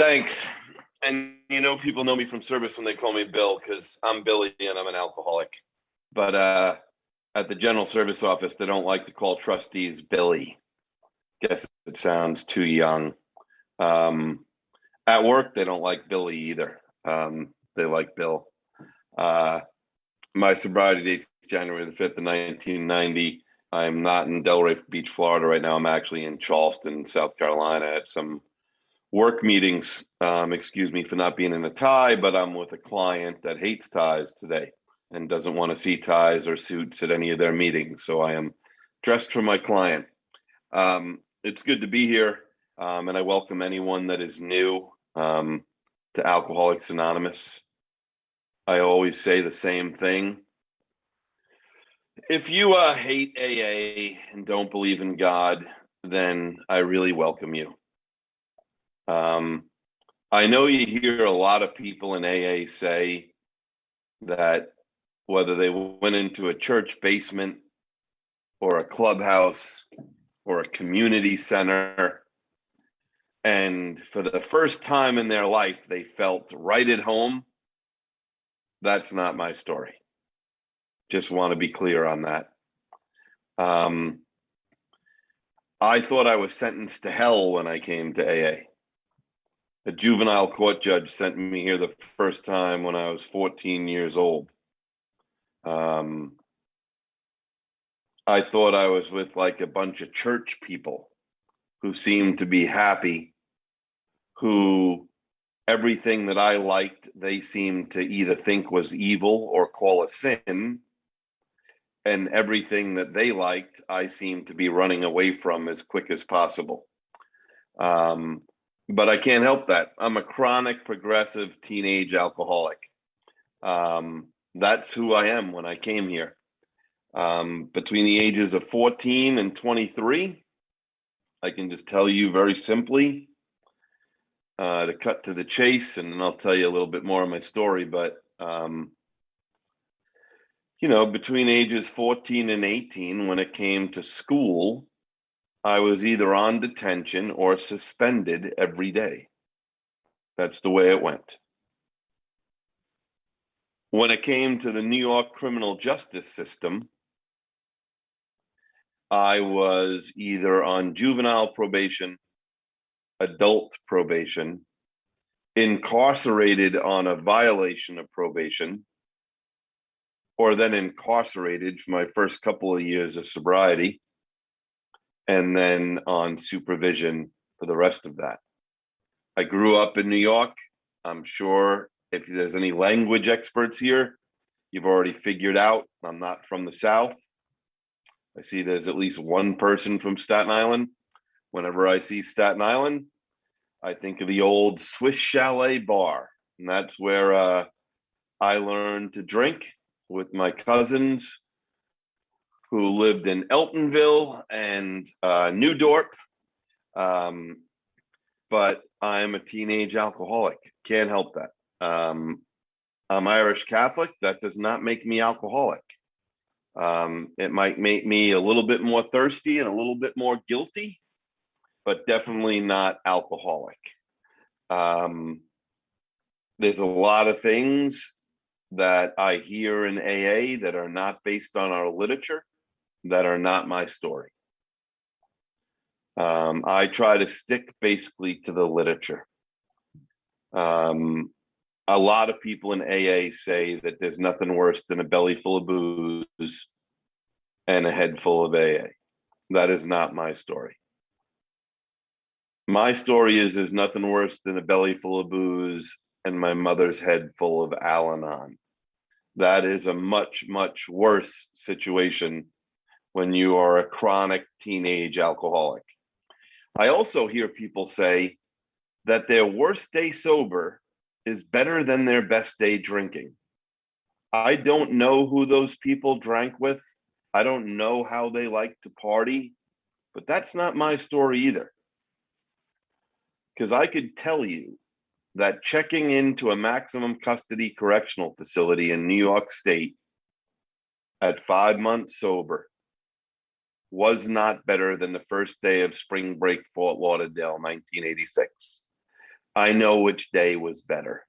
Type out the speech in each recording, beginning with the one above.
Thanks. And people know me from service when they call me Bill because I'm Billy and I'm an alcoholic. But at the general service office, they don't like to call trustees Billy. Guess it sounds too young. At work, they don't like Billy either. They like Bill. My sobriety date's January the 5th of 1990. I'm not in Delray Beach, Florida right now. I'm actually in Charleston, South Carolina at some work meetings. Excuse me for not being in a tie, but I'm with a client that hates ties today and doesn't want to see ties or suits at any of their meetings. So I am dressed for my client. It's good to be here, and I welcome anyone that is new to Alcoholics Anonymous. I always say the same thing. If you hate AA and don't believe in God, then I really welcome you. I know you hear a lot of people in AA say that whether they went into a church basement or a clubhouse or a community center, and for the first time in their life, they felt right at home. That's not my story. Just want to be clear on that. I thought I was sentenced to hell when I came to AA. A juvenile court judge sent me here the first time when I was 14 years old. I thought I was with like a bunch of church people who seemed to be happy, who everything that I liked, they seemed to either think was evil or call a sin. And everything that they liked, I seemed to be running away from as quick as possible. But I can't help that. I'm a chronic, progressive teenage alcoholic. That's who I am when I came here. Between the ages of 14 and 23, I can just tell you very simply, to cut to the chase, and then I'll tell you a little bit more of my story. But, between ages 14 and 18, when it came to school, I was either on detention or suspended every day. That's the way it went. When it came to the New York criminal justice system, I was either on juvenile probation, adult probation, incarcerated on a violation of probation, or then incarcerated for my first couple of years of sobriety, and then on supervision for the rest of that. I grew up in New York. I'm sure if there's any language experts here, you've already figured out I'm not from the South. I see there's at least one person from Staten Island. Whenever I see Staten Island, I think of the old Swiss Chalet bar. And that's where I learned to drink with my cousins who lived in Eltonville and New Dorp. But I'm a teenage alcoholic. Can't help that. I'm Irish Catholic. That does not make me alcoholic. It might make me a little bit more thirsty and a little bit more guilty, but definitely not alcoholic. There's a lot of things that I hear in AA that are not based on our literature, that are not my story. I try to stick basically to the literature. A lot of people in AA say that there's nothing worse than a belly full of booze and a head full of AA. That is not my story. My story is there's nothing worse than a belly full of booze and my mother's head full of Al-Anon. That is a much, much worse situation when you are a chronic teenage alcoholic. I also hear people say that their worst day sober is better than their best day drinking. I don't know who those people drank with. I don't know how they like to party, but that's not my story either. Because I could tell you that checking into a maximum custody correctional facility in New York State at 5 months sober was not better than the first day of spring break, Fort Lauderdale, 1986. I know which day was better.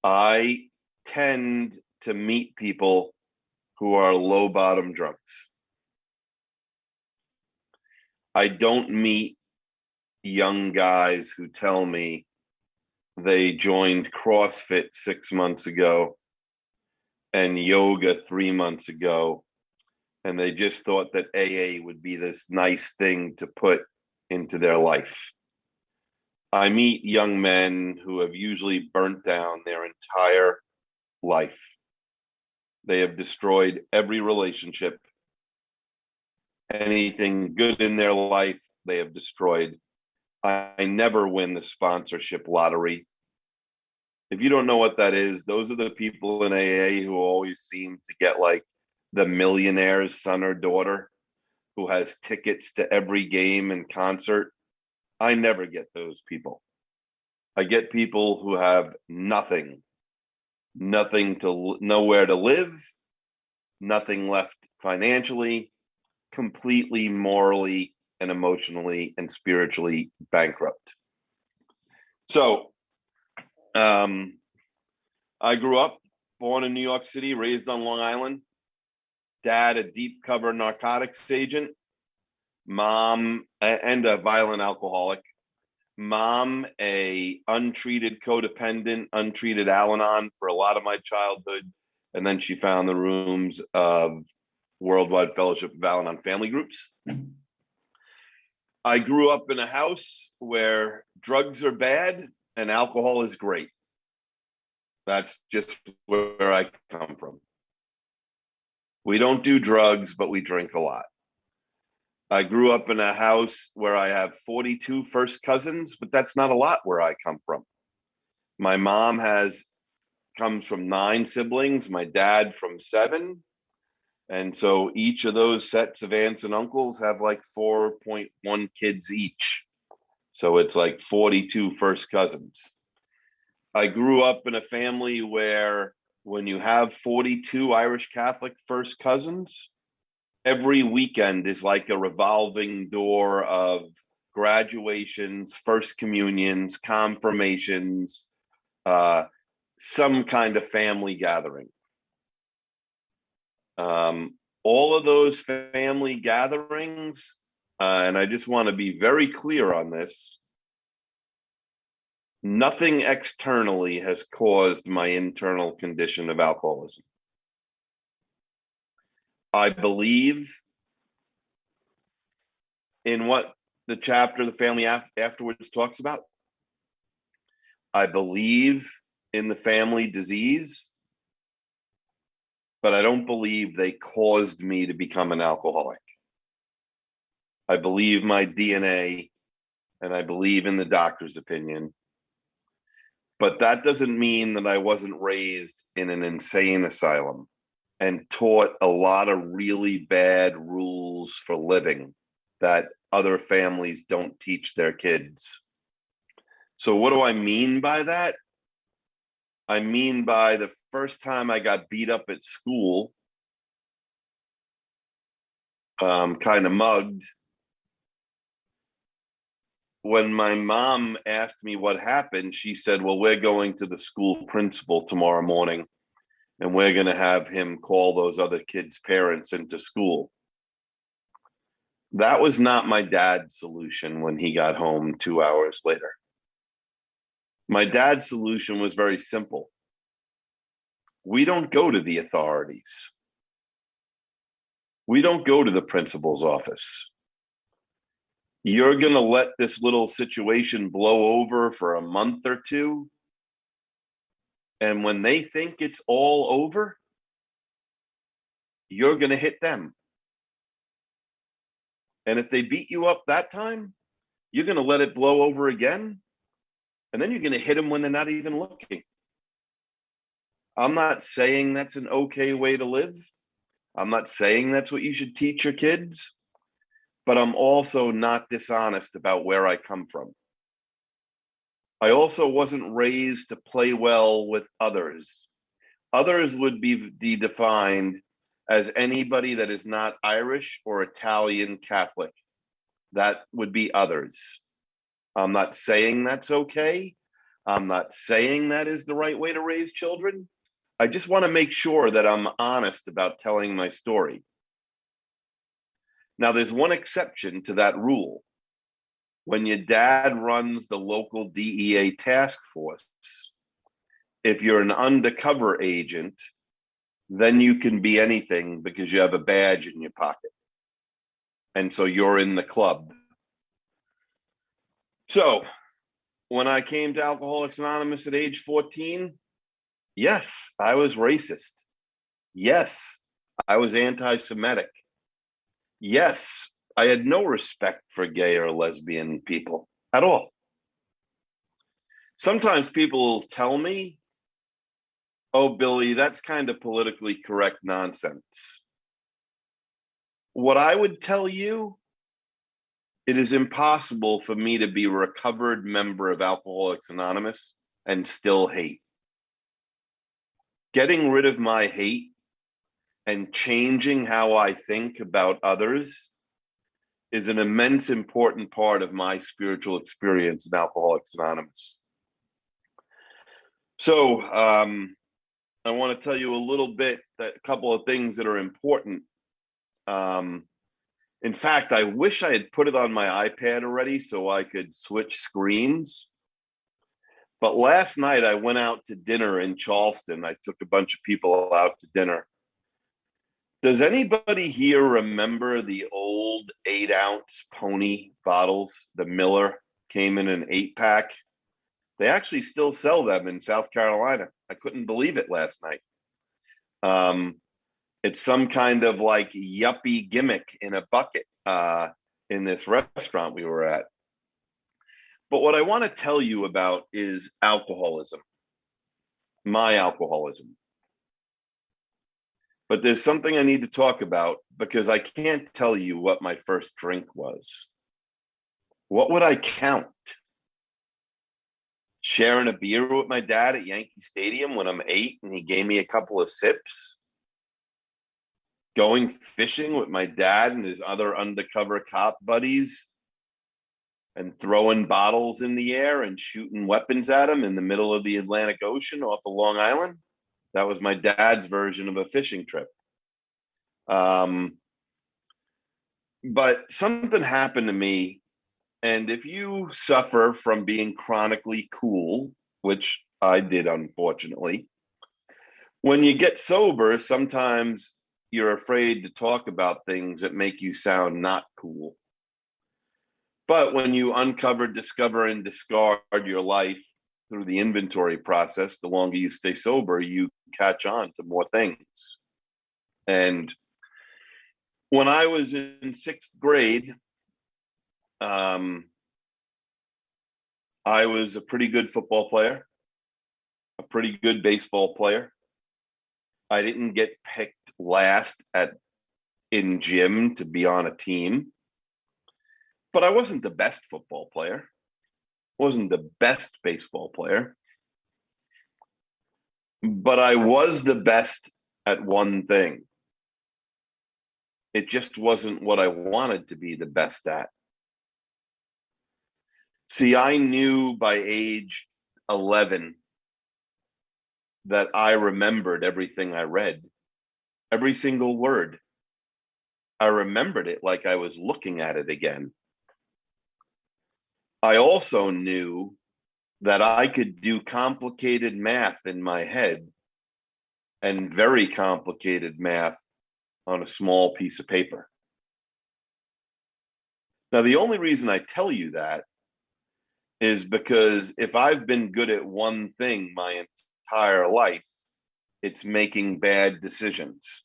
I tend to meet people who are low bottom drunks. I don't meet young guys who tell me they joined CrossFit 6 months ago and yoga 3 months ago, and they just thought that AA would be this nice thing to put into their life. I meet young men who have usually burnt down their entire life. They have destroyed every relationship. Anything good in their life, they have destroyed. I never win the sponsorship lottery. If you don't know what that is, those are the people in AA who always seem to get like the millionaire's son or daughter who has tickets to every game and concert. I never get those people. I get people who have nothing, nowhere to live, nothing left financially, completely morally and emotionally and spiritually bankrupt. So, I grew up, born in New York City, raised on Long Island. Dad, a deep cover narcotics agent. Mom, and a violent alcoholic. Mom, a untreated codependent, untreated Al-Anon for a lot of my childhood. And then she found the rooms of Worldwide Fellowship of Al-Anon family groups. I grew up in a house where drugs are bad and alcohol is great. That's just where I come from. We don't do drugs, but we drink a lot. I grew up in a house where I have 42 first cousins, but that's not a lot where I come from. My mom comes from 9 siblings, my dad from 7. And so each of those sets of aunts and uncles have like 4.1 kids each. So it's like 42 first cousins. I grew up in a family where when you have 42 Irish Catholic first cousins, every weekend is like a revolving door of graduations, first communions, confirmations, some kind of family gathering. All of those family gatherings, and I just want to be very clear on this, nothing externally has caused my internal condition of alcoholism. I believe in what the chapter, the family afterwards talks about. I believe in the family disease, but I don't believe they caused me to become an alcoholic. I believe my DNA and I believe in the doctor's opinion. But that doesn't mean that I wasn't raised in an insane asylum and taught a lot of really bad rules for living that other families don't teach their kids. So what do I mean by that? I mean by the first time I got beat up at school, kind of mugged. When my mom asked me what happened, she said, well, we're going to the school principal tomorrow morning and we're going to have him call those other kids' parents into school. That was not my dad's solution when he got home 2 hours later. My dad's solution was very simple. We don't go to the authorities. We don't go to the principal's office. You're going to let this little situation blow over for a month or two. And when they think it's all over, you're going to hit them. And if they beat you up that time, you're going to let it blow over again. And then you're going to hit them when they're not even looking. I'm not saying that's an okay way to live. I'm not saying that's what you should teach your kids. But I'm also not dishonest about where I come from. I also wasn't raised to play well with others. Others would be defined as anybody that is not Irish or Italian Catholic. That would be others. I'm not saying that's okay. I'm not saying that is the right way to raise children. I just want to make sure that I'm honest about telling my story. Now, there's one exception to that rule. When your dad runs the local DEA task force, if you're an undercover agent, then you can be anything because you have a badge in your pocket. And so you're in the club. So when I came to Alcoholics Anonymous at age 14, yes, I was racist. Yes, I was anti-Semitic. Yes, I had no respect for gay or lesbian people at all. Sometimes people will tell me, oh, Billy, that's kind of politically correct nonsense. What I would tell you, it is impossible for me to be a recovered member of Alcoholics Anonymous and still hate. Getting rid of my hate and changing how I think about others is an immense important part of my spiritual experience in Alcoholics Anonymous. So I want to tell you a little bit, a couple of things that are important. In fact, I wish I had put it on my iPad already so I could switch screens. But last night I went out to dinner in Charleston. I took a bunch of people out to dinner. Does anybody here remember the old 8-ounce pony bottles? The Miller came in an 8-pack. They actually still sell them in South Carolina. I couldn't believe it last night. It's some kind of like yuppie gimmick in a bucket in this restaurant we were at. But what I want to tell you about is alcoholism, my alcoholism. But there's something I need to talk about because I can't tell you what my first drink was. What would I count? Sharing a beer with my dad at Yankee Stadium when I'm 8 and he gave me a couple of sips? Going fishing with my dad and his other undercover cop buddies and throwing bottles in the air and shooting weapons at them in the middle of the Atlantic Ocean off of Long Island? That was my dad's version of a fishing trip. But something happened to me. And if you suffer from being chronically cool, which I did, unfortunately, when you get sober, sometimes you're afraid to talk about things that make you sound not cool. But when you uncover, discover, and discard your life through the inventory process, the longer you stay sober, you catch on to more things. And when I was in 6th grade, I was a pretty good football player, a pretty good baseball player. I didn't get picked last in gym to be on a team, but I wasn't the best football player. Wasn't the best baseball player, but I was the best at one thing. It just wasn't what I wanted to be the best at. See, I knew by age 11 that I remembered everything I read, every single word. I remembered it like I was looking at it again. I also knew that I could do complicated math in my head and very complicated math on a small piece of paper. Now, the only reason I tell you that is because if I've been good at one thing my entire life, it's making bad decisions.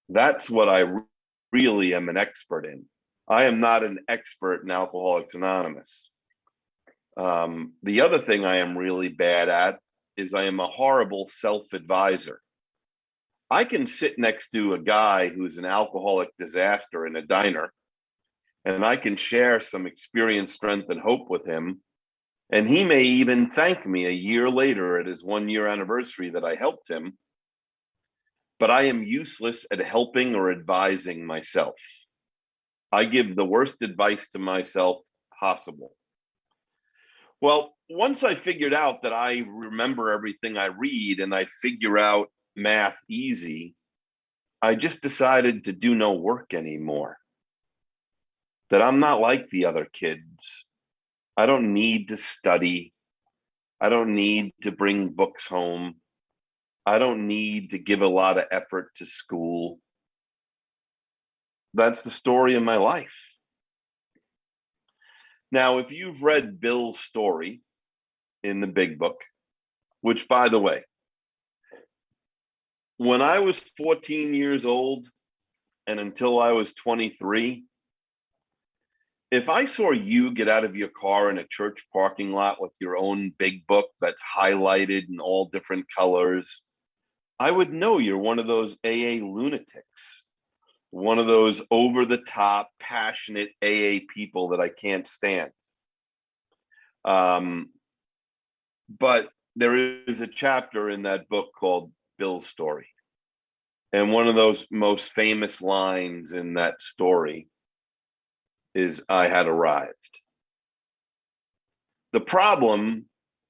That's what I really am an expert in. I am not an expert in Alcoholics Anonymous. The other thing I am really bad at is I am a horrible self-advisor. I can sit next to a guy who's an alcoholic disaster in a diner, and I can share some experience, strength, and hope with him. And he may even thank me a year later at his 1-year anniversary that I helped him. But I am useless at helping or advising myself. I give the worst advice to myself possible. Well, once I figured out that I remember everything I read and I figure out math easy, I just decided to do no work anymore. That I'm not like the other kids. I don't need to study. I don't need to bring books home. I don't need to give a lot of effort to school. That's the story of my life. Now, if you've read Bill's story in the big book, which, by the way, when I was 14 years old and until I was 23, if I saw you get out of your car in a church parking lot with your own big book that's highlighted in all different colors, I would know you're one of those AA lunatics, one of those over the top, passionate AA people that I can't stand. But there is a chapter in that book called Bill's Story. And one of those most famous lines in that story is, I had arrived. The problem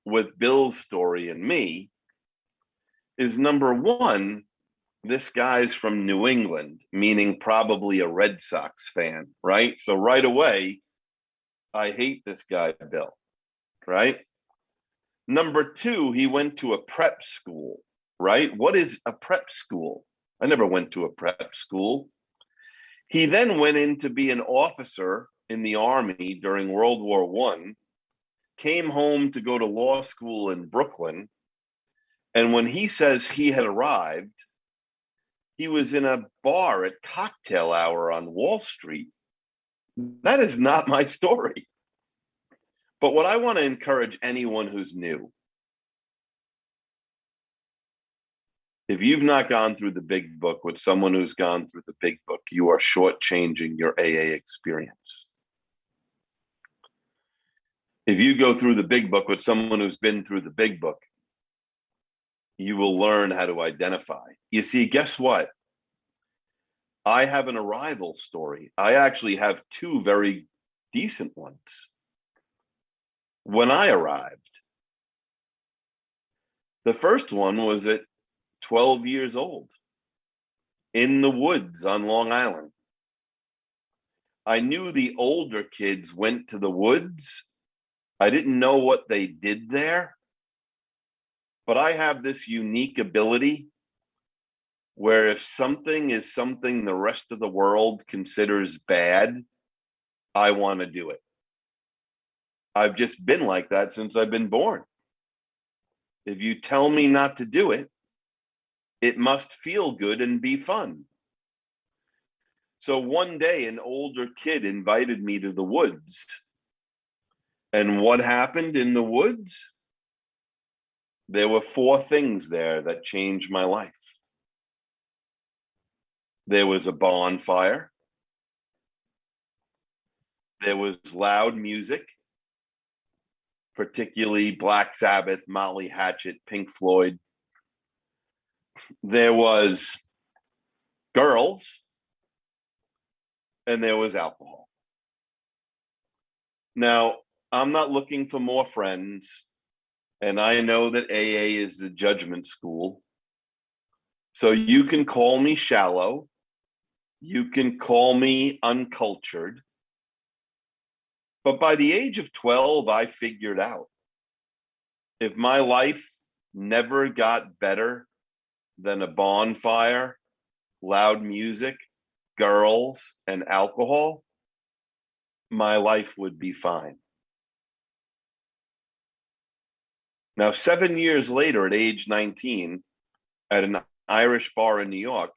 with Bill's story and me is, number one, this guy's from New England, meaning probably a Red Sox fan, right? So right away, I hate this guy, Bill, right? Number two, he went to a prep school, right? What is a prep school? I never went to a prep school. He then went in to be an officer in the Army during World War I, came home to go to law school in Brooklyn. And when he says he had arrived, he was in a bar at cocktail hour on Wall Street. That is not my story. But what I want to encourage anyone who's new, if you've not gone through the big book with someone who's gone through the big book, you are shortchanging your AA experience. If you go through the big book with someone who's been through the big book, you will learn how to identify. You see, guess what? I have an arrival story. I actually have two very decent ones. When I arrived, the first one was at 12 years old in the woods on Long Island. I knew the older kids went to the woods. I didn't know what they did there, but I have this unique ability where if something is something the rest of the world considers bad, I want to do it. I've just been like that since I've been born. If you tell me not to do it, it must feel good and be fun. So one day, an older kid invited me to the woods. And what happened in the woods? There were four things there that changed my life. There was a bonfire. There was loud music, particularly Black Sabbath, Molly Hatchet, Pink Floyd. There was girls, and there was alcohol. Now, I'm not looking for more friends, and I know that AA is the judgment school. So you can call me shallow. You can call me uncultured. But by the age of 12, I figured out if my life never got better than a bonfire, loud music, girls, and alcohol, my life would be fine. Now, 7 years later, at age 19, at an Irish bar in New York,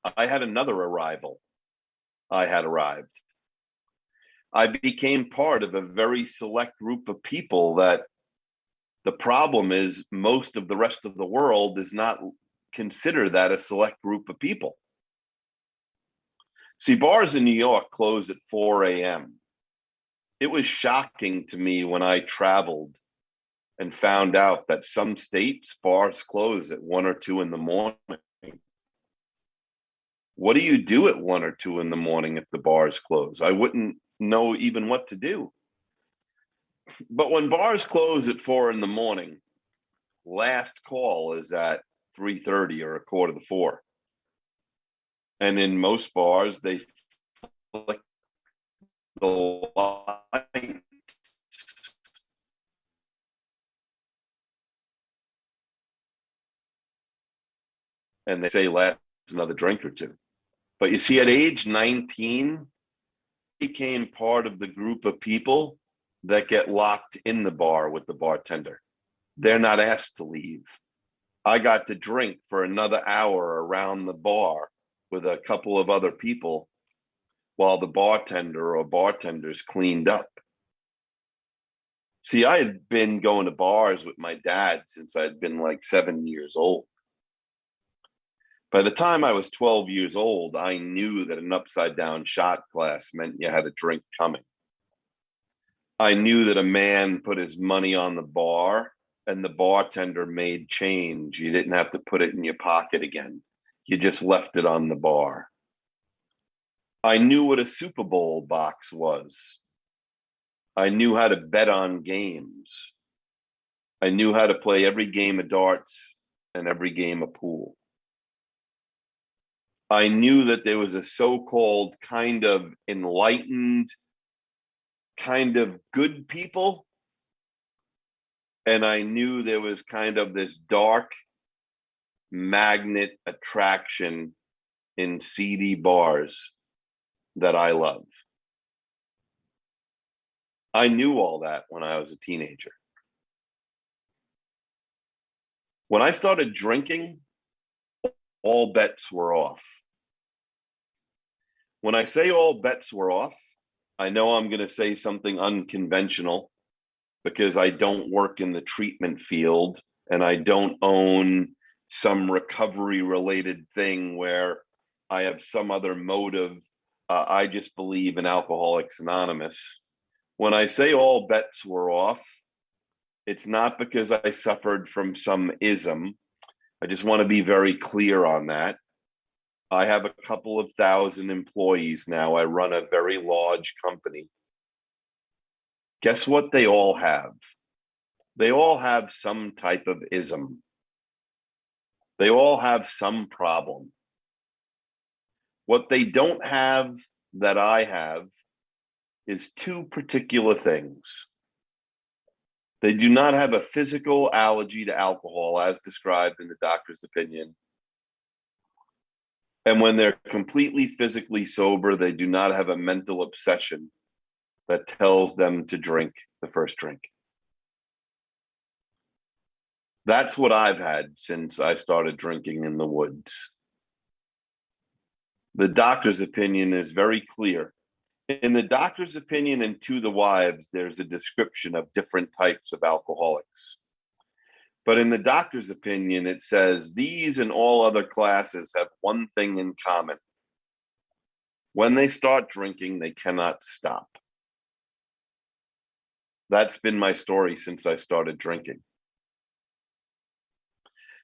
I had another arrival. I had arrived. I became part of a very select group of people that the problem is most of the rest of the world does not consider that a select group of people. See, bars in New York close at 4 a.m. It was shocking to me when I traveled and found out that some states bars close at 1 or 2 in the morning. What do you do at 1 or 2 in the morning if the bars close? I wouldn't know even what to do. But when bars close at 4 in the morning, last call is at 3:30 or a quarter to 4. And in most bars, they flick the light and they say last another drink or two. But you see, at age 19, I became part of the group of people that get locked in the bar with the bartender. They're not asked to leave. I got to drink for another hour around the bar with a couple of other people while the bartender or bartenders cleaned up. See, I had been going to bars with my dad since I'd been like 7 years old. By the time I was 12 years old, I knew that an upside down shot glass meant you had a drink coming. I knew that a man put his money on the bar and the bartender made change. You didn't have to put it in your pocket again. You just left it on the bar. I knew what a Super Bowl box was. I knew how to bet on games. I knew how to play every game of darts and every game of pool. I knew that there was a so-called kind of enlightened, kind of good people. And I knew there was kind of this dark magnet attraction in seedy bars that I love. I knew all that when I was a teenager. When I started drinking, all bets were off. When I say all bets were off, I know I'm going to say something unconventional because I don't work in the treatment field and I don't own some recovery related thing where I have some other motive. I just believe in Alcoholics Anonymous. When I say all bets were off, it's not because I suffered from some ism. I just want to be very clear on that. I have a couple of thousand employees now. I run a very large company. Guess what they all have? They all have some type of ism. They all have some problem. What they don't have that I have is two particular things. They do not have a physical allergy to alcohol as described in the doctor's opinion. And when they're completely physically sober, they do not have a mental obsession that tells them to drink the first drink. That's what I've had since I started drinking in the woods. The doctor's opinion is very clear. In the doctor's opinion and To the Wives, there's a description of different types of alcoholics. But in the doctor's opinion, it says these and all other classes have one thing in common. When they start drinking, they cannot stop. That's been my story since I started drinking.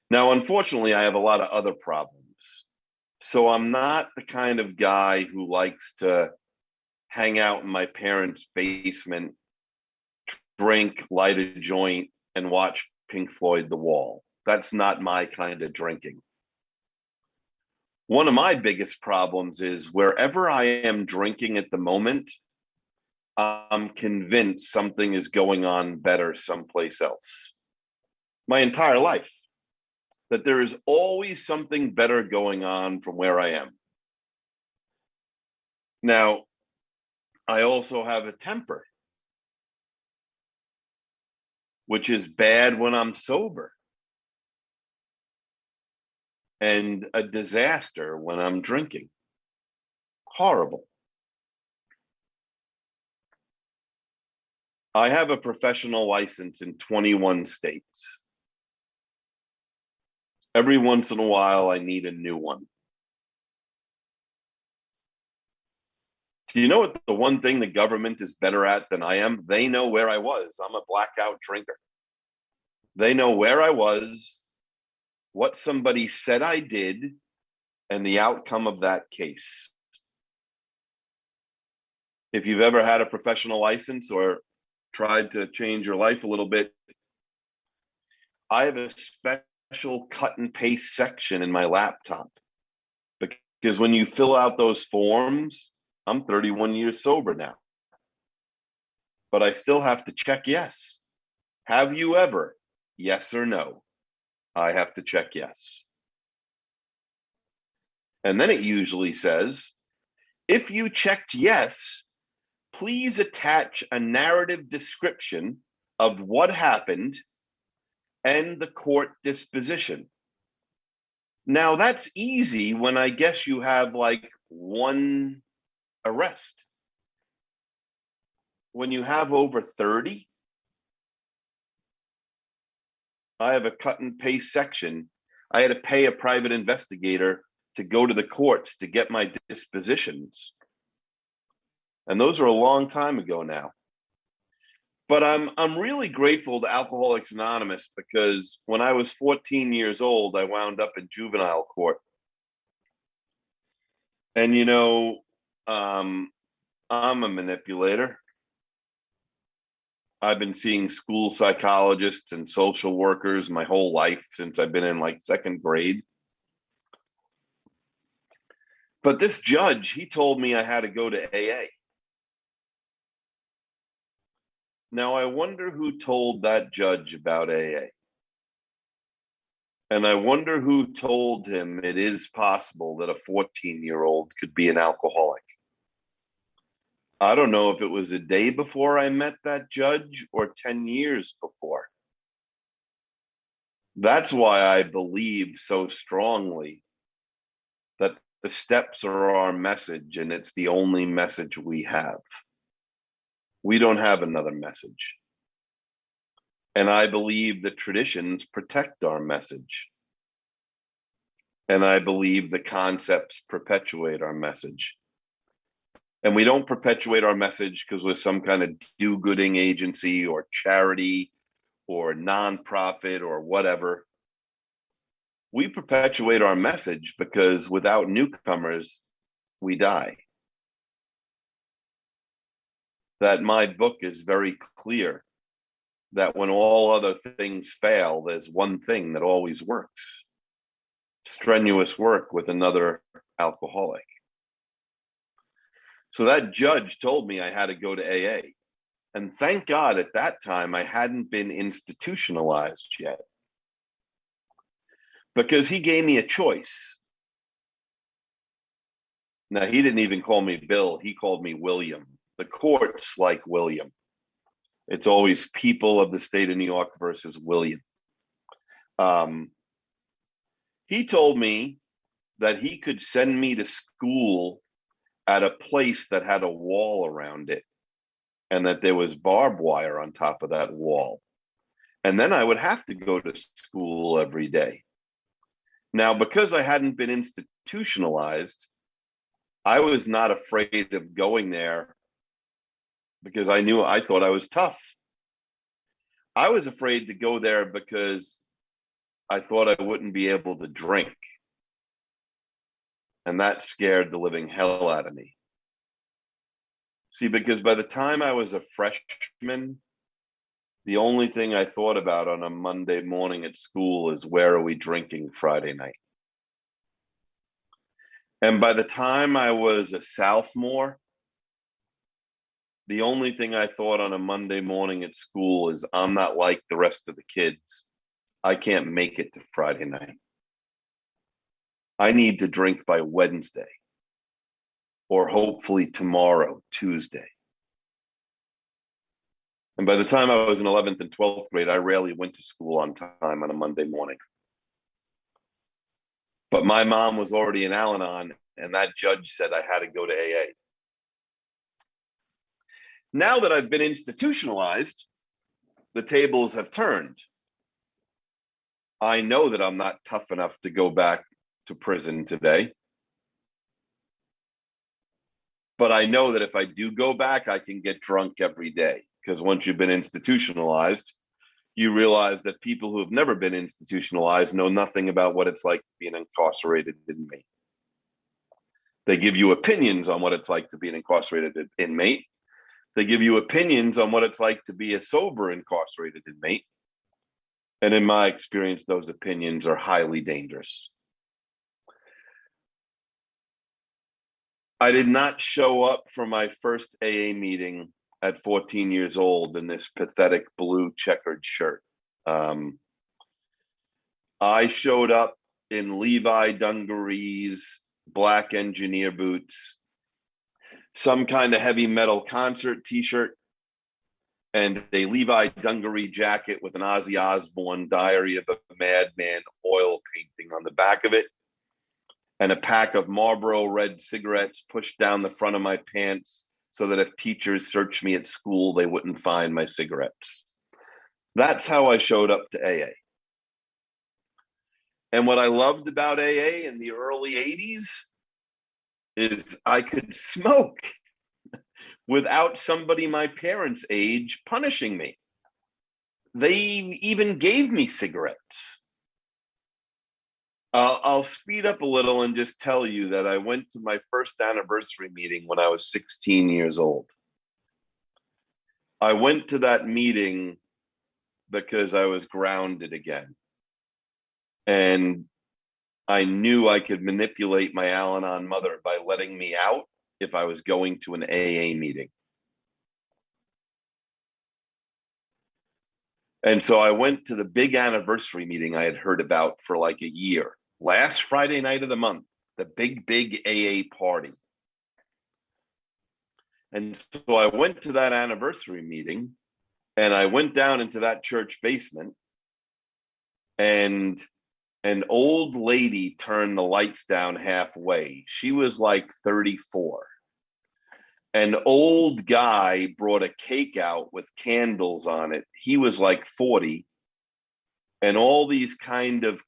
Now, unfortunately, I have a lot of other problems. So I'm not the kind of guy who likes to hang out in my parents' basement, drink, light a joint, and watch Pink Floyd The Wall. That's not my kind of drinking. One of my biggest problems is wherever I am drinking at the moment, I'm convinced something is going on better someplace else. My entire life, that there is always something better going on from where I am. Now, I also have a temper, which is bad when I'm sober, and a disaster when I'm drinking. Horrible. I have a professional license in 21 states. Every once in a while, I need a new one. Do you know what the one thing the government is better at than I am? They know where I was. I'm a blackout drinker. They know where I was, what somebody said I did, and the outcome of that case. If you've ever had a professional license or tried to change your life a little bit, I have a special cut and paste section in my laptop, because when you fill out those forms, I'm 31 years sober now, but I still have to check yes. Have you ever? Yes or no? I have to check yes. And then it usually says, if you checked yes, please attach a narrative description of what happened and the court disposition. Now that's easy when I guess you have like one arrest. When you have over 30, I have a cut and paste section. I had to pay a private investigator to go to the courts to get my dispositions. And those are a long time ago now. But I'm really grateful to Alcoholics Anonymous, because when I was 14 years old, I wound up in juvenile court. And I'm a manipulator. I've been seeing school psychologists and social workers my whole life since I've been in like second grade. But this judge, he told me I had to go to AA. Now, I wonder who told that judge about AA. And I wonder who told him it is possible that a 14-year-old could be an alcoholic. I don't know if it was a day before I met that judge or 10 years before. That's why I believe so strongly that the steps are our message, and it's the only message we have. We don't have another message. And I believe the traditions protect our message. And I believe the concepts perpetuate our message. And we don't perpetuate our message because we're some kind of do-gooding agency or charity or nonprofit or whatever. We perpetuate our message because without newcomers, we die. That my book is very clear that when all other things fail, there's one thing that always works: strenuous work with another alcoholic. So that judge told me I had to go to AA. And thank God at that time I hadn't been institutionalized yet, because he gave me a choice. Now, he didn't even call me Bill. He called me William. The court's like William. It's always people of the state of New York versus William. He told me that he could send me to school at a place that had a wall around it, and that there was barbed wire on top of that wall. And then I would have to go to school every day. Now, because I hadn't been institutionalized, I was not afraid of going there because I thought I was tough. I was afraid to go there because I thought I wouldn't be able to drink. And that scared the living hell out of me. See, because by the time I was a freshman, the only thing I thought about on a Monday morning at school is, where are we drinking Friday night? And by the time I was a sophomore, the only thing I thought on a Monday morning at school is, I'm not like the rest of the kids. I can't make it to Friday night. I need to drink by Wednesday, or hopefully tomorrow, Tuesday. And by the time I was in 11th and 12th grade, I rarely went to school on time on a Monday morning. But my mom was already in Al-Anon, and that judge said I had to go to AA. Now that I've been institutionalized, the tables have turned. I know that I'm not tough enough to go back to prison today. But I know that if I do go back, I can get drunk every day. Because once you've been institutionalized, you realize that people who have never been institutionalized know nothing about what it's like to be an incarcerated inmate. They give you opinions on what it's like to be an incarcerated inmate, They give you opinions on what it's like to be a sober incarcerated inmate. And in my experience, those opinions are highly dangerous. I did not show up for my first AA meeting at 14 years old in this pathetic blue checkered shirt. I showed up in Levi dungarees, black engineer boots, some kind of heavy metal concert t-shirt, and a Levi dungaree jacket with an Ozzy Osbourne Diary of a Madman oil painting on the back of it, and a pack of Marlboro Red cigarettes pushed down the front of my pants so that if teachers searched me at school, they wouldn't find my cigarettes. That's how I showed up to AA. And what I loved about AA in the early 80s is I could smoke without somebody my parents' age punishing me. They even gave me cigarettes. I'll speed up a little and just tell you that I went to my first anniversary meeting when I was 16 years old. I went to that meeting because I was grounded again. And I knew I could manipulate my Al-Anon mother by letting me out if I was going to an AA meeting. And so I went to the big anniversary meeting I had heard about for like a year. Last Friday night of the month, the big AA party. And so I went to that anniversary meeting, and I went down into that church basement, and an old lady turned the lights down halfway. She was like 34. An old guy brought a cake out with candles on it. He was like 40. And all these kind of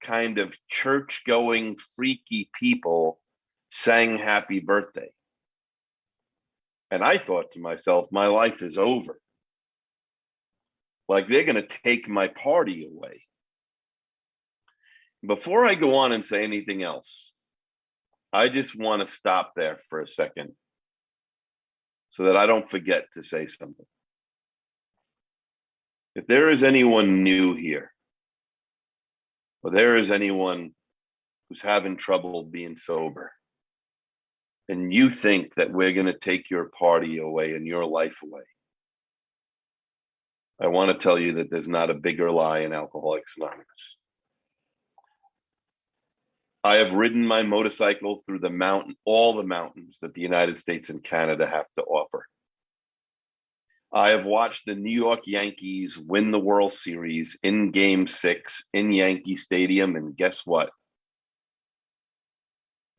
church-going freaky people sang happy birthday. And I thought to myself, my life is over. Like, they're going to take my party away. Before I go on and say anything else, I just want to stop there for a second so that I don't forget to say something. If there is anyone new here, or there is anyone who's having trouble being sober, and you think that we're going to take your party away and your life away, I want to tell you that there's not a bigger lie in Alcoholics Anonymous. I have ridden my motorcycle through all the mountains that the United States and Canada have to offer. I have watched the New York Yankees win the World Series in Game 6 in Yankee Stadium, and guess what?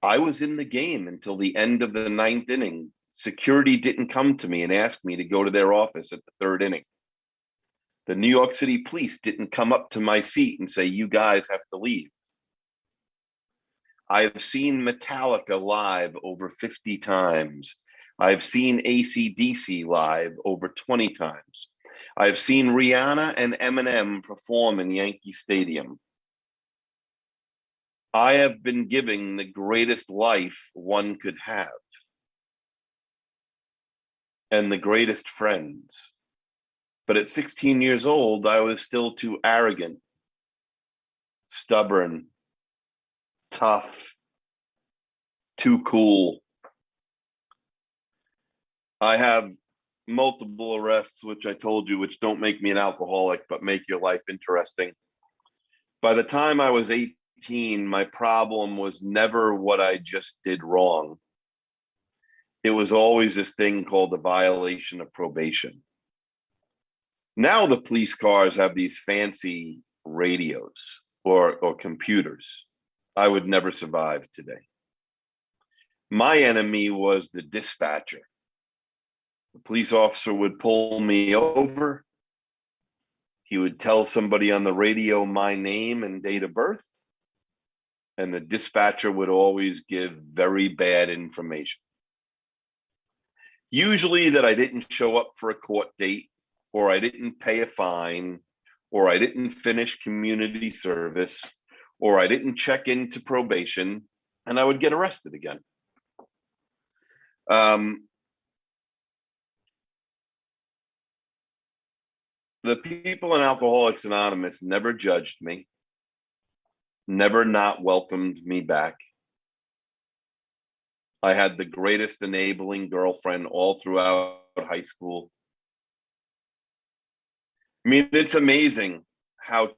I was in the game until the end of the 9th inning. Security didn't come to me and ask me to go to their office at the 3rd inning. The New York City police didn't come up to my seat and say, you guys have to leave. I have seen Metallica live over 50 times. I've seen AC/DC live over 20 times. I've seen Rihanna and Eminem perform in Yankee Stadium. I have been giving the greatest life one could have, and the greatest friends. But at 16 years old, I was still too arrogant, stubborn, tough, too cool. I have multiple arrests, which I told you, which don't make me an alcoholic, but make your life interesting. By the time I was 18, my problem was never what I just did wrong. It was always this thing called the violation of probation. Now the police cars have these fancy radios or computers. I would never survive today. My enemy was the dispatcher. The police officer would pull me over. He would tell somebody on the radio my name and date of birth. And the dispatcher would always give very bad information. Usually that I didn't show up for a court date, or I didn't pay a fine, or I didn't finish community service, or I didn't check into probation, and I would get arrested again. The people in Alcoholics Anonymous never judged me, never not welcomed me back. I had the greatest enabling girlfriend all throughout high school. I mean, it's amazing how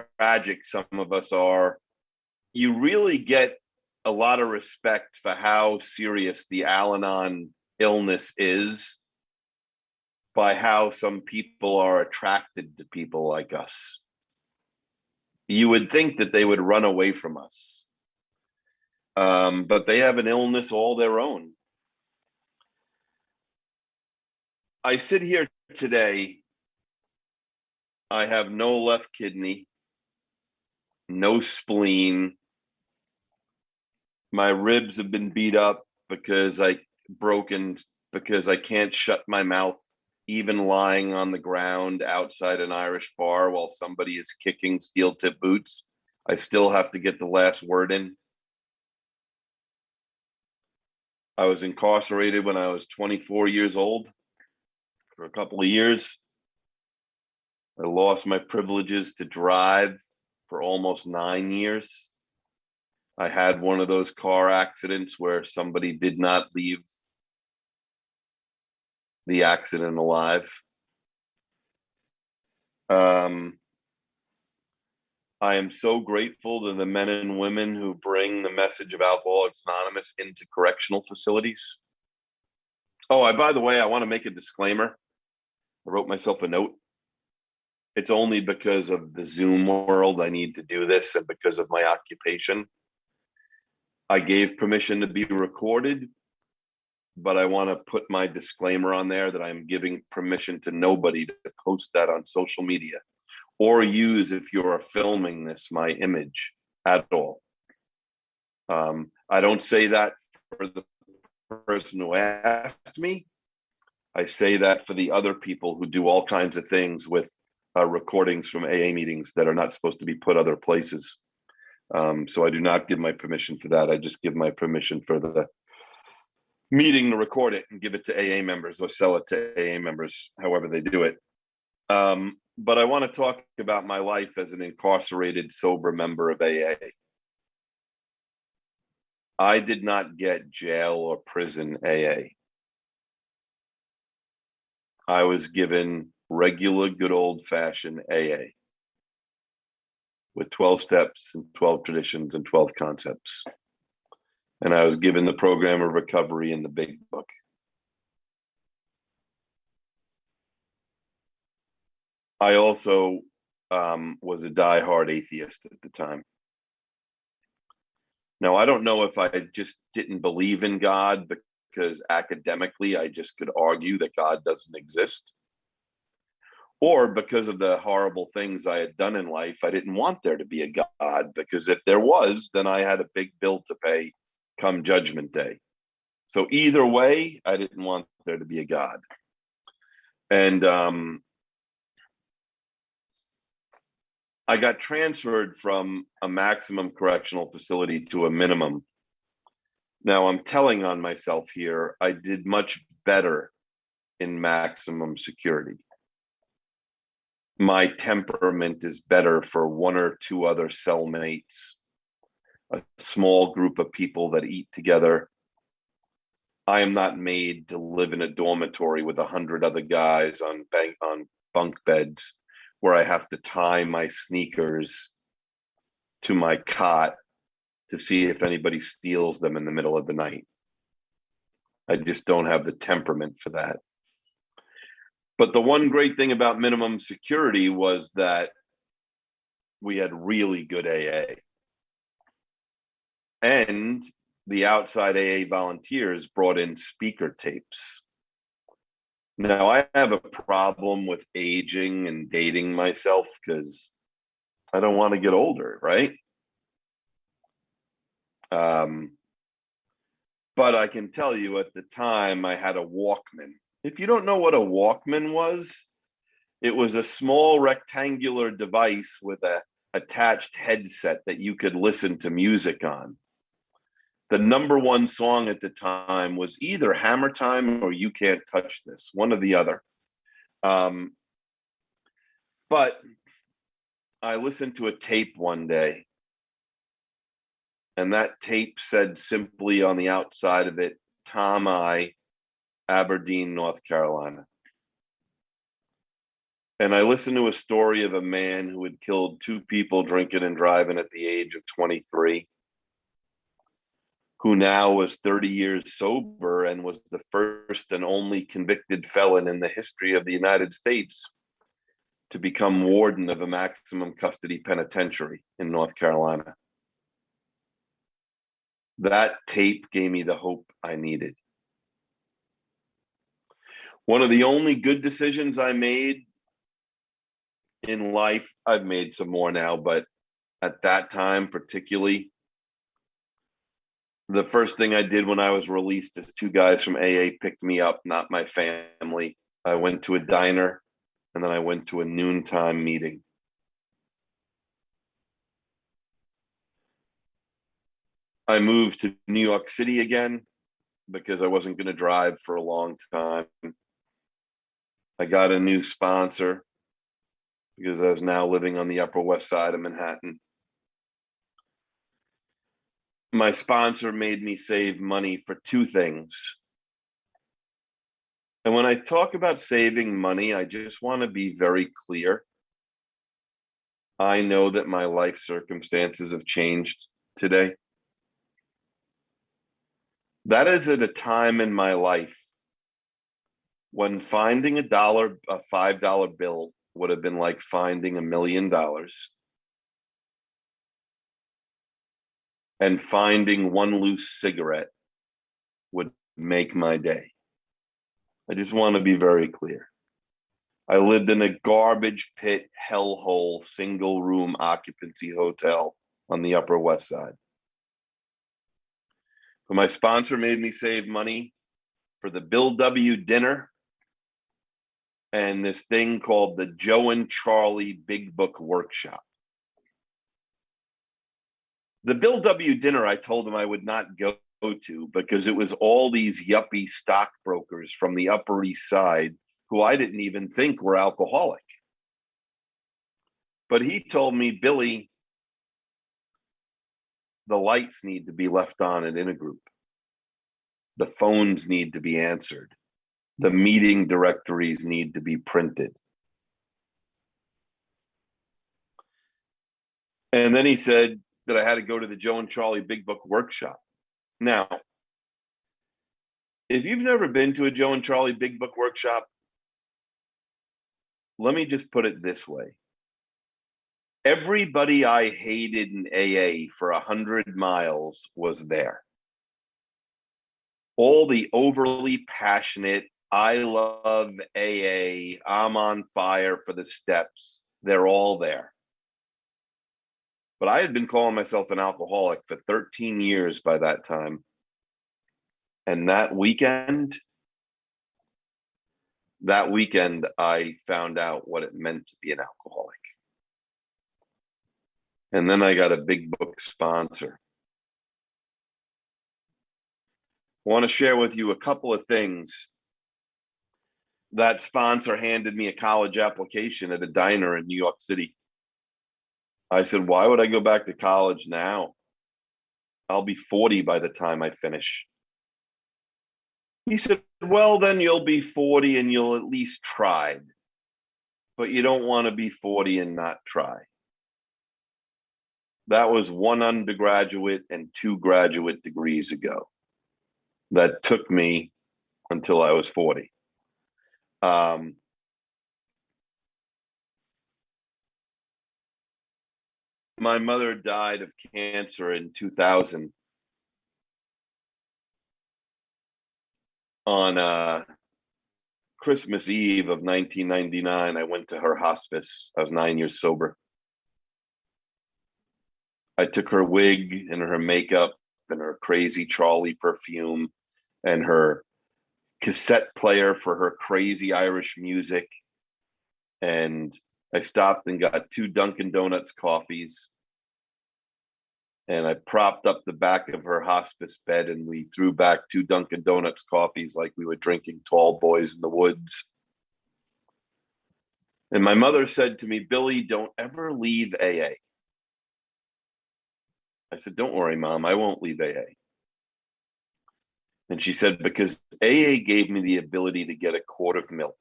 tragic some of us are. You really get a lot of respect for how serious the Al-Anon illness is by how some people are attracted to people like us. You would think that they would run away from us, but they have an illness all their own. I sit here today. I have no left kidney, no spleen. My ribs have been beat up because I can't shut my mouth, even lying on the ground outside an Irish bar while somebody is kicking steel tip boots. I still have to get the last word in. I was incarcerated when I was 24 years old for a couple of years. I lost my privileges to drive for almost 9 years. I had one of those car accidents where somebody did not leave the accident alive. I am so grateful to the men and women who bring the message of Alcoholics Anonymous into correctional facilities. Oh, by the way, I want to make a disclaimer. I wrote myself a note. It's only because of the Zoom world I need to do this, and because of my occupation. I gave permission to be recorded, but I want to put my disclaimer on there that I'm giving permission to nobody to post that on social media or use, if you're filming this, my image at all. I don't say that for the person who asked me. I say that for the other people who do all kinds of things with recordings from AA meetings that are not supposed to be put other places. So I do not give my permission for that. I just give my permission for the meeting to record it and give it to AA members or sell it to AA members, however they do it. But I want to talk about my life as an incarcerated, sober member of AA. I did not get jail or prison AA. I was given regular, good old-fashioned AA with 12 steps and 12 traditions and 12 concepts. And I was given the program of recovery in the big book. I also was a diehard atheist at the time. Now, I don't know if I just didn't believe in God because academically I just could argue that God doesn't exist, or because of the horrible things I had done in life, I didn't want there to be a God, because if there was, then I had a big bill to pay come Judgment Day. So either way, I didn't want there to be a God. And I got transferred from a maximum correctional facility to a minimum. Now, I'm telling on myself here, I did much better in maximum security. My temperament is better for one or two other cellmates, a small group of people that eat together. I am not made to live in a dormitory with 100 other guys on bunk beds where I have to tie my sneakers to my cot to see if anybody steals them in the middle of the night. I just don't have the temperament for that. But the one great thing about minimum security was that we had really good AA. And the outside AA volunteers brought in speaker tapes. Now, I have a problem with aging and dating myself because I don't want to get older, right? But I can tell you at the time I had a Walkman. If you don't know what a Walkman was, it was a small rectangular device with a attached headset that you could listen to music on. The number one song at the time was either Hammer Time or You Can't Touch This, one or the other. But I listened to a tape one day, and that tape said simply on the outside of it, Tom I, Aberdeen, North Carolina. And I listened to a story of a man who had killed 2 people drinking and driving at the age of 23, who now was 30 years sober and was the first and only convicted felon in the history of the United States to become warden of a maximum custody penitentiary in North Carolina. That tape gave me the hope I needed. One of the only good decisions I made in life, I've made some more now, but at that time particularly, the first thing I did when I was released is 2 guys from AA picked me up, not my family. I went to a diner, and then I went to a noontime meeting. I moved to New York City again because I wasn't going to drive for a long time. I got a new sponsor because I was now living on the Upper West Side of Manhattan. My sponsor made me save money for 2 things. And when I talk about saving money, I just want to be very clear. I know that my life circumstances have changed today. That is at a time in my life when finding a $5 bill would have been like finding $1 million. And finding 1 loose cigarette would make my day. I just want to be very clear. I lived in a garbage pit, hellhole, single room occupancy hotel on the Upper West Side. But my sponsor made me save money for the Bill W. dinner and this thing called the Joe and Charlie Big Book Workshop. The Bill W. dinner, I told him I would not go to because it was all these yuppie stockbrokers from the Upper East Side who I didn't even think were alcoholic. But he told me, Billy, the lights need to be left on in a group. The phones need to be answered. The meeting directories need to be printed. And then he said that I had to go to the Joe and Charlie Big Book Workshop. Now, if you've never been to a Joe and Charlie Big Book Workshop, let me just put it this way. Everybody I hated in AA for 100 miles was there. All the overly passionate, I love AA, I'm on fire for the steps, they're all there. But I had been calling myself an alcoholic for 13 years by that time. And that weekend, I found out what it meant to be an alcoholic. And then I got a big book sponsor. I want to share with you a couple of things. That sponsor handed me a college application at a diner in New York City. I said, why would I go back to college now? I'll be 40 by the time I finish. He said, well, then you'll be 40 and you'll at least try. But you don't want to be 40 and not try. That was 1 undergraduate and 2 graduate degrees ago. That took me until I was 40. My mother died of cancer in 2000. On Christmas Eve of 1999, I went to her hospice. I was 9 years sober. I took her wig and her makeup and her crazy Charlie perfume and her cassette player for her crazy Irish music. And I stopped and got 2 Dunkin' Donuts coffees. And I propped up the back of her hospice bed and we threw back 2 Dunkin' Donuts coffees like we were drinking Tall Boys in the Woods. And my mother said to me, Billy, don't ever leave AA. I said, don't worry, Mom, I won't leave AA. And she said, because AA gave me the ability to get a quart of milk.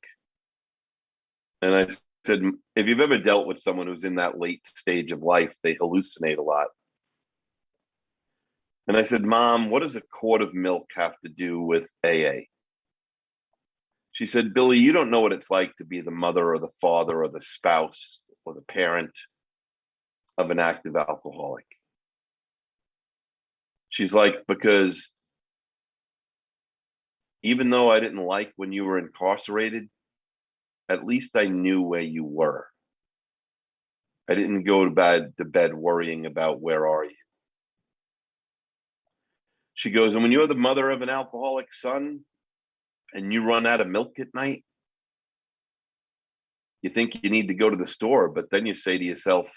And I said, if you've ever dealt with someone who's in that late stage of life, they hallucinate a lot. And I said, Mom, what does a quart of milk have to do with AA? She said, Billy, you don't know what it's like to be the mother or the father or the spouse or the parent of an active alcoholic. She's like, because even though I didn't like when you were incarcerated, at least I knew where you were. I didn't go to bed worrying about where are you. She goes, and when you're the mother of an alcoholic son and you run out of milk at night, you think you need to go to the store, but then you say to yourself,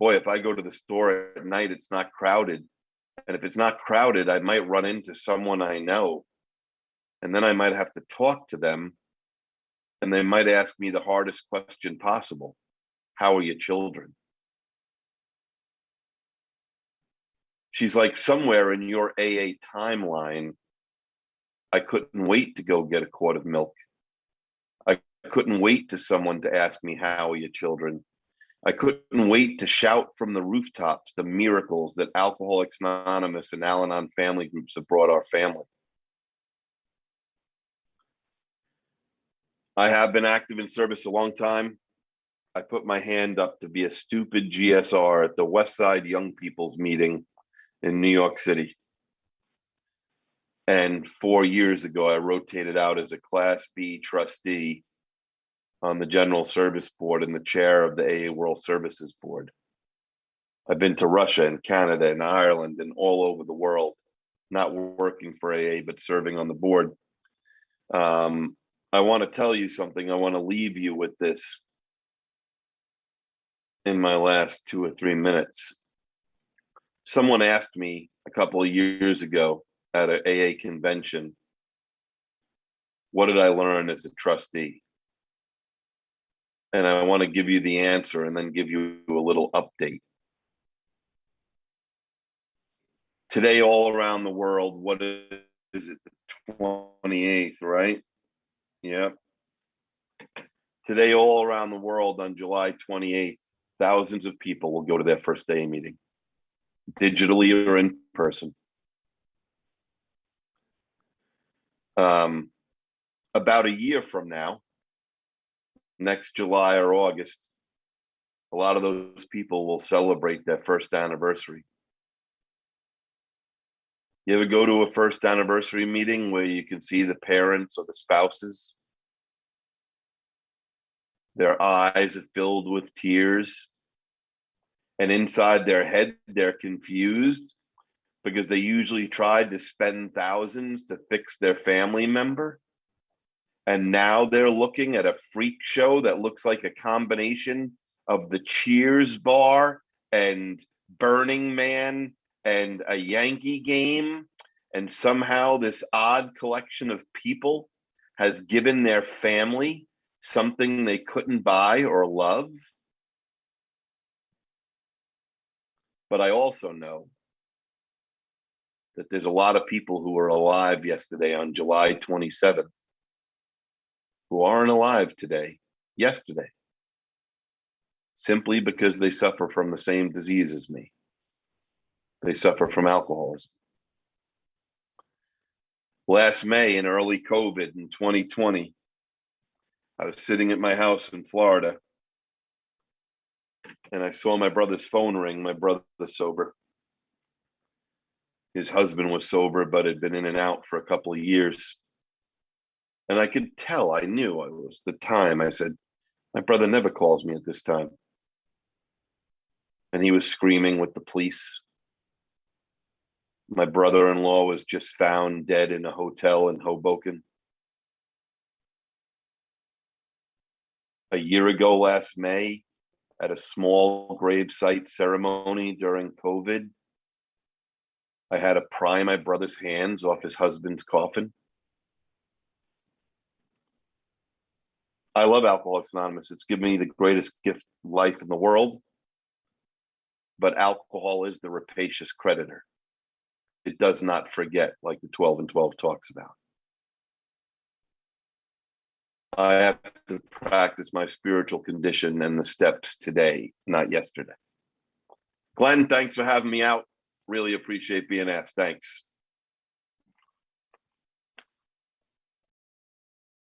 boy, if I go to the store at night, it's not crowded. And if it's not crowded, I might run into someone I know. And then I might have to talk to them. And they might ask me the hardest question possible. How are your children? She's like, somewhere in your AA timeline, I couldn't wait to go get a quart of milk. I couldn't wait to someone to ask me, how are your children? I couldn't wait to shout from the rooftops the miracles that Alcoholics Anonymous and Al-Anon family groups have brought our family. I have been active in service a long time. I put my hand up to be a stupid GSR at the West Side Young People's Meeting in New York City. And 4 years ago, I rotated out as a Class B trustee on the General Service Board and the chair of the AA World Services Board. I've been to Russia and Canada and Ireland and all over the world, not working for AA, but serving on the board. I want to tell you something. I want to leave you with this in my last 2 or 3 minutes. Someone asked me a couple of years ago at an AA convention, what did I learn as a trustee? And I want to give you the answer and then give you a little update. Today, all around the world, what is it, the 28th, right? Yeah. Today, all around the world on July 28th, thousands of people will go to their first AA meeting, digitally or in person. About a year from now, next July or August, a lot of those people will celebrate their first anniversary. You ever go to a first anniversary meeting where you can see the parents or the spouses? Their eyes are filled with tears. And inside their head, they're confused because they usually tried to spend thousands to fix their family member. And now they're looking at a freak show that looks like a combination of the Cheers bar and Burning Man and a Yankee game. And somehow this odd collection of people has given their family something they couldn't buy or love. But I also know that there's a lot of people who were alive yesterday on July 27th who aren't alive today, yesterday, simply because they suffer from the same disease as me. They suffer from alcoholism. Last May in early COVID in 2020, I was sitting at my house in Florida and I saw my brother's phone ring. My brother's sober. His husband was sober, but had been in and out for a couple of years. And I could tell, I knew it was the time. I said, my brother never calls me at this time. And he was screaming with the police. My brother-in-law was just found dead in a hotel in Hoboken. A year ago last May, at a small gravesite ceremony during COVID, I had to pry my brother's hands off his husband's coffin. I love Alcoholics Anonymous. It's given me the greatest gift life in the world. But alcohol is the rapacious creditor. It does not forget, like the 12 and 12 talks about. I have to practice my spiritual condition and the steps today, not yesterday. Glenn, thanks for having me out. Really appreciate being asked. Thanks.